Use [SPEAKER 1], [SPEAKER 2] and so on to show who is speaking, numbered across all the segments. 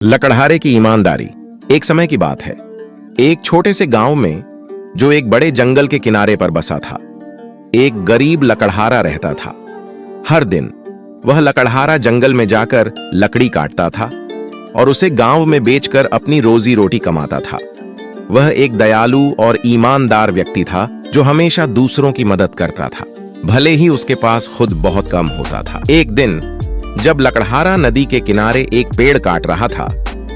[SPEAKER 1] लकड़हारे की ईमानदारी। एक समय की बात है, एक छोटे से गांव में, जो एक बड़े जंगल के किनारे पर बसा था, एक गरीब लकड़हारा रहता था। हर दिन वह लकड़हारा जंगल में जाकर लकड़ी काटता था और उसे गांव में बेचकर अपनी रोजी रोटी कमाता था। वह एक दयालु और ईमानदार व्यक्ति था जो हमेशा दूसरों की मदद करता था, भले ही उसके पास खुद बहुत कम होता था। एक दिन जब लकड़हारा नदी के किनारे एक पेड़ काट रहा था,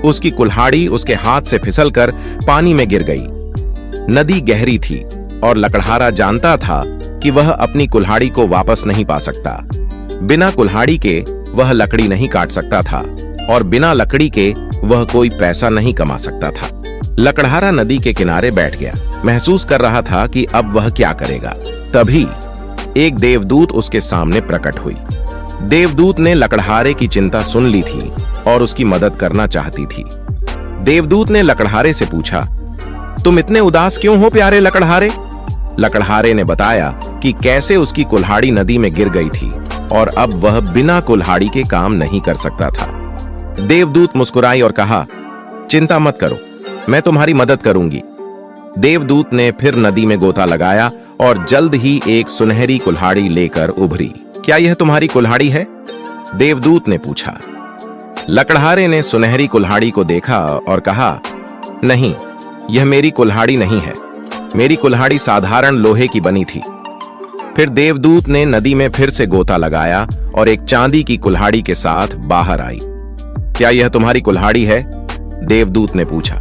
[SPEAKER 1] उसकी कुल्हाड़ी उसके हाथ से फिसलकर पानी में गिर गई। नदी गहरी थी और लकड़हारा जानता था कि वह अपनी कुल्हाड़ी को वापस नहीं पा सकता। बिना कुल्हाड़ी के वह लकड़ी नहीं काट सकता था और बिना लकड़ी के वह कोई पैसा नहीं कमा सकता था। लकड़हारा नदी के किनारे बैठ गया, महसूस कर रहा था कि अब वह क्या करेगा। तभी एक देवदूत उसके सामने प्रकट हुई। देवदूत ने लकड़हारे की चिंता सुन ली थी और उसकी मदद करना चाहती थी। देवदूत ने लकड़हारे से पूछा, तुम इतने उदास क्यों हो प्यारे लकड़हारे? लकड़हारे ने बताया कि कैसे उसकी कुल्हाड़ी नदी में गिर गई थी और अब वह बिना कुल्हाड़ी के काम नहीं कर सकता था। देवदूत मुस्कुराई और कहा, चिंता मत करो, मैं तुम्हारी मदद करूंगी। देवदूत ने फिर नदी में गोता लगाया और जल्द ही एक सुनहरी कुल्हाड़ी लेकर उभरी। क्या यह तुम्हारी कुल्हाड़ी है? देवदूत ने पूछा। लकड़हारे ने सुनहरी कुल्हाड़ी को देखा और कहा, नहीं, यह मेरी कुल्हाड़ी नहीं है। मेरी कुल्हाड़ी साधारण लोहे की बनी थी। फिर देवदूत ने नदी में फिर से गोता लगाया और एक चांदी की कुल्हाड़ी के साथ बाहर आई। क्या यह तुम्हारी कुल्हाड़ी है? देवदूत ने पूछा।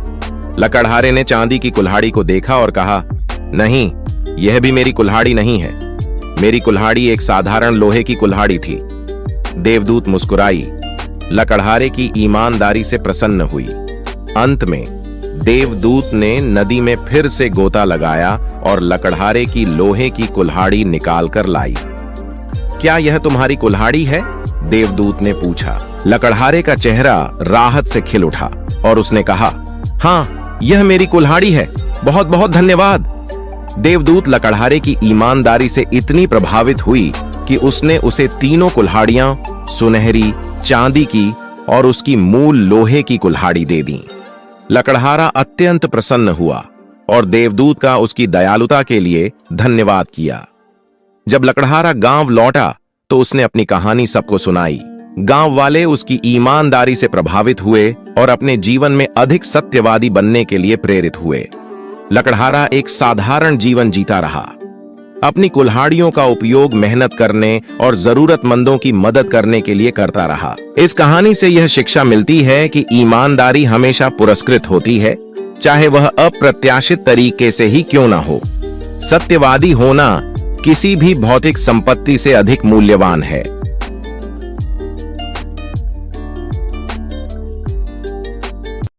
[SPEAKER 1] लकड़हारे ने चांदी की कुल्हाड़ी को देखा और कहा, नहीं, यह भी मेरी कुल्हाड़ी नहीं है। मेरी कुल्हाड़ी एक साधारण लोहे की कुल्हाड़ी थी। देवदूत मुस्कुराई, लकड़हारे की ईमानदारी से प्रसन्न हुई। अंत में देवदूत ने नदी में फिर से गोता लगाया और लकड़हारे की लोहे की कुल्हाड़ी निकाल कर लाई। क्या यह तुम्हारी कुल्हाड़ी है? देवदूत ने पूछा। लकड़हारे का चेहरा राहत से खिल उठा और उसने कहा, हाँ, यह मेरी कुल्हाड़ी है, बहुत बहुत धन्यवाद। देवदूत लकड़हारे की ईमानदारी से इतनी प्रभावित हुई कि उसने उसे तीनों कुल्हाड़ियां, सुनहरी, चांदी की और उसकी मूल लोहे की कुल्हाड़ी दे दी। लकड़हारा अत्यंत प्रसन्न हुआ और देवदूत का उसकी दयालुता के लिए धन्यवाद किया। जब लकड़हारा गांव लौटा तो उसने अपनी कहानी सबको सुनाई। गांव वाले उसकी ईमानदारी से प्रभावित हुए और अपने जीवन में अधिक सत्यवादी बनने के लिए प्रेरित हुए। लकड़हारा एक साधारण जीवन जीता रहा, अपनी कुल्हाड़ियों का उपयोग मेहनत करने और जरूरतमंदों की मदद करने के लिए करता रहा। इस कहानी से यह शिक्षा मिलती है कि ईमानदारी हमेशा पुरस्कृत होती है, चाहे वह अप्रत्याशित तरीके से ही क्यों ना हो। सत्यवादी होना किसी भी भौतिक संपत्ति से अधिक मूल्यवान है।